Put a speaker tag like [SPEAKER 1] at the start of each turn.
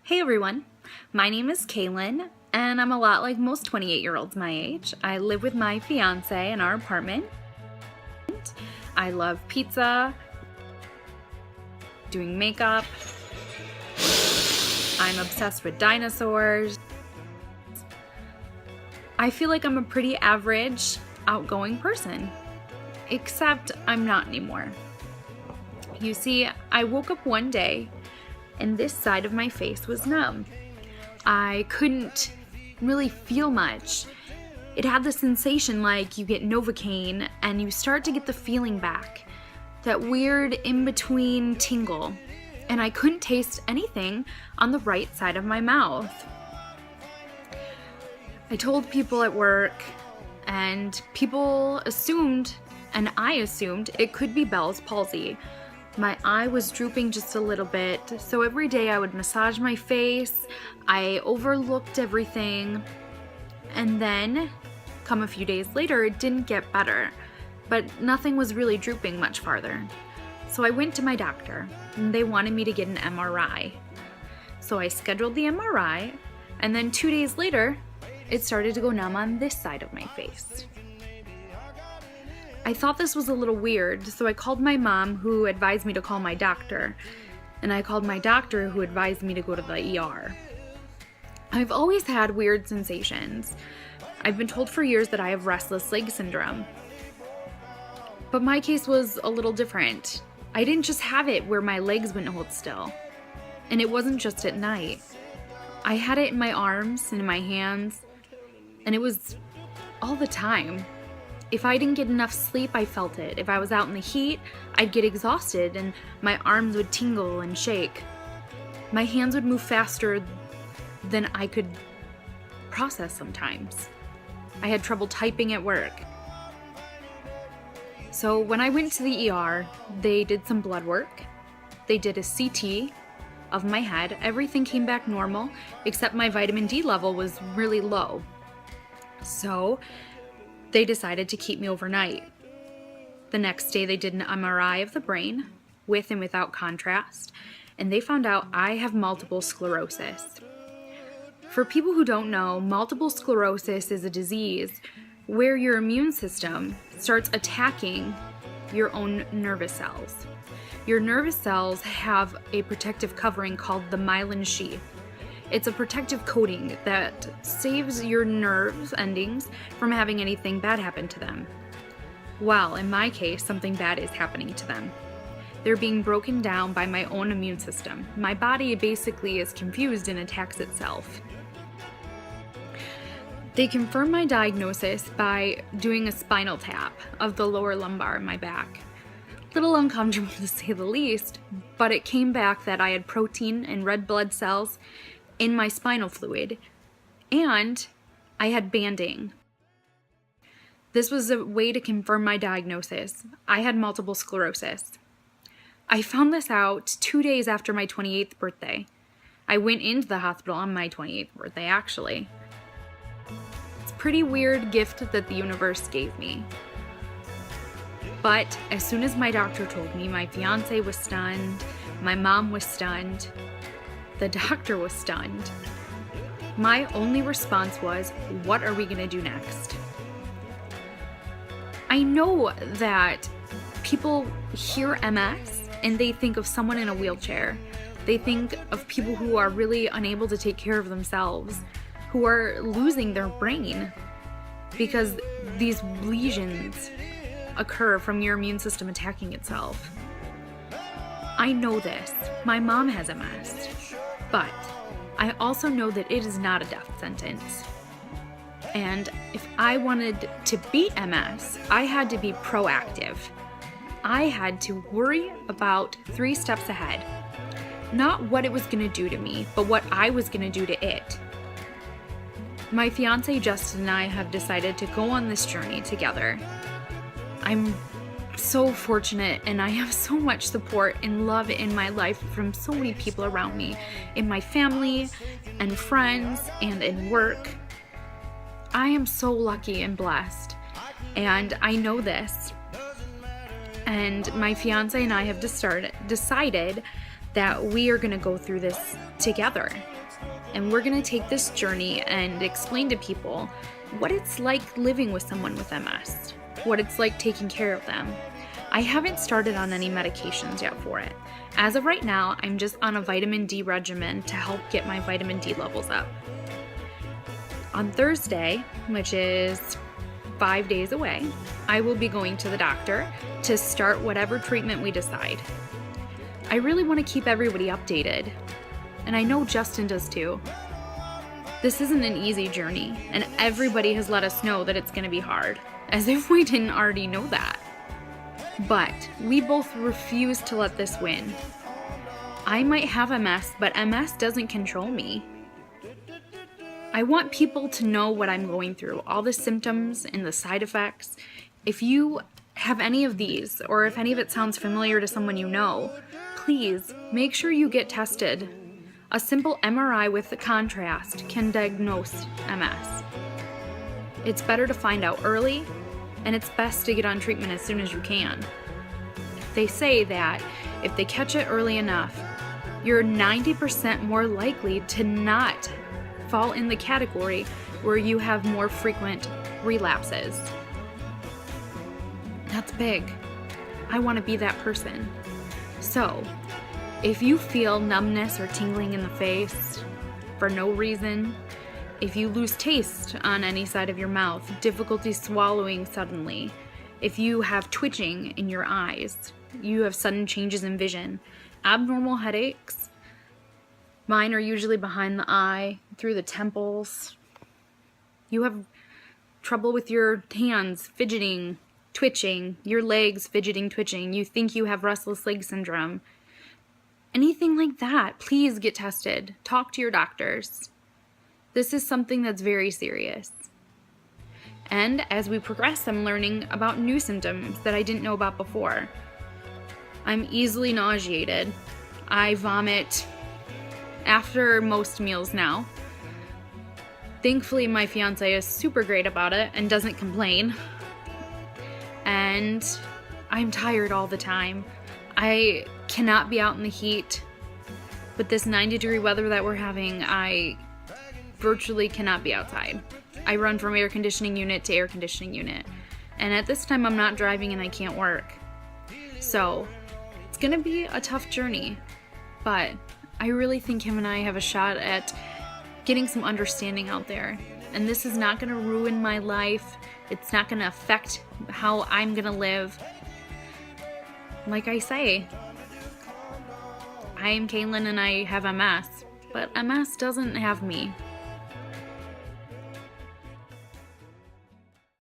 [SPEAKER 1] Hey everyone, my name is Kalyn, and I'm a lot like most 28-year-olds my age. I live with my fiance in our apartment. I love pizza, doing makeup. I'm obsessed with dinosaurs. I feel like I'm a pretty average, outgoing person, except I'm not anymore. You see, I woke up one day and this side of my face was numb. I couldn't really feel much. It had the sensation like you get Novocaine and you start to get the feeling back, that weird in-between tingle, and I couldn't taste anything on the right side of my mouth. I told people at work, and people assumed, and I assumed, it could be Bell's palsy. My eye was drooping just a little bit, so every day I would massage my face. I overlooked everything, and then, come a few days later, it didn't get better, but nothing was really drooping much farther. So I went to my doctor, and they wanted me to get an MRI. So I scheduled the MRI, and then 2 days later, it started to go numb on this side of my face. I thought this was a little weird, so I called my mom, who advised me to call my doctor, and I called my doctor, who advised me to go to the ER. I've always had weird sensations. I've been told for years that I have restless leg syndrome. But my case was a little different. I didn't just have it where my legs wouldn't hold still. And it wasn't just at night. I had it in my arms and in my hands, and it was all the time. If I didn't get enough sleep, I felt it. If I was out in the heat, I'd get exhausted and my arms would tingle and shake. My hands would move faster than I could process sometimes. I had trouble typing at work. So when I went to the ER, they did some blood work. They did a CT of my head. Everything came back normal, except my vitamin D level was really low. So they decided to keep me overnight. The next day they did an MRI of the brain, with and without contrast, and they found out I have multiple sclerosis. For people who don't know, multiple sclerosis is a disease where your immune system starts attacking your own nervous cells. Your nervous cells have a protective covering called the myelin sheath. It's a protective coating that saves your nerve endings from having anything bad happen to them. Well, in my case, something bad is happening to them. They're being broken down by my own immune system. My body basically is confused and attacks itself. They confirmed my diagnosis by doing a spinal tap of the lower lumbar in my back. Little uncomfortable to say the least, but it came back that I had protein and red blood cells in my spinal fluid, and I had banding. This was a way to confirm my diagnosis. I had multiple sclerosis. I found this out 2 days after my 28th birthday. I went into the hospital on my 28th birthday, actually. It's a pretty weird gift that the universe gave me. But as soon as my doctor told me, my fiance was stunned, my mom was stunned, the doctor was stunned. My only response was, what are we gonna do next? I know that people hear MS and they think of someone in a wheelchair. They think of people who are really unable to take care of themselves, who are losing their brain because these lesions occur from your immune system attacking itself. I know this. My mom has MS. But I also know that it is not a death sentence. And if I wanted to beat MS, I had to be proactive. I had to worry about 3 steps ahead. Not what it was going to do to me, but what I was going to do to it. My fiance Justin and I have decided to go on this journey together. I'm so fortunate, and I have so much support and love in my life from so many people around me, in my family and friends and in work. I am so lucky and blessed, and I know this. And my fiance and I have decided that we are going to go through this together. And we're going to take this journey and explain to people what it's like living with someone with MS, what it's like taking care of them. I haven't started on any medications yet for it. As of right now, I'm just on a vitamin D regimen to help get my vitamin D levels up. On Thursday, which is 5 days away, I will be going to the doctor to start whatever treatment we decide. I really want to keep everybody updated, and I know Justin does too. This isn't an easy journey, and everybody has let us know that it's going to be hard, as if we didn't already know that. But we both refuse to let this win. I might have MS, but MS doesn't control me. I want people to know what I'm going through, all the symptoms and the side effects. If you have any of these, or if any of it sounds familiar to someone you know, please make sure you get tested. A simple MRI with the contrast can diagnose MS. It's better to find out early, and it's best to get on treatment as soon as you can. They say that if they catch it early enough, you're 90% more likely to not fall in the category where you have more frequent relapses. That's big. I want to be that person. So, if you feel numbness or tingling in the face for no reason, if you lose taste on any side of your mouth, difficulty swallowing suddenly, if you have twitching in your eyes, you have sudden changes in vision, abnormal headaches, mine are usually behind the eye, through the temples, you have trouble with your hands fidgeting, twitching, your legs fidgeting, twitching, you think you have restless leg syndrome, anything like that, please get tested. Talk to your doctors. This is something that's very serious. And as we progress, I'm learning about new symptoms that I didn't know about before. I'm easily nauseated. I vomit after most meals now. Thankfully, my fiance is super great about it and doesn't complain. And I'm tired all the time. I cannot be out in the heat. With this 90-degree weather that we're having, I virtually cannot be outside. I run from air conditioning unit to air conditioning unit. And at this time, I'm not driving and I can't work. So, it's gonna be a tough journey. But I really think him and I have a shot at getting some understanding out there. And this is not gonna ruin my life. It's not gonna affect how I'm gonna live. Like I say, I am Kalyn and I have MS, but MS doesn't have me.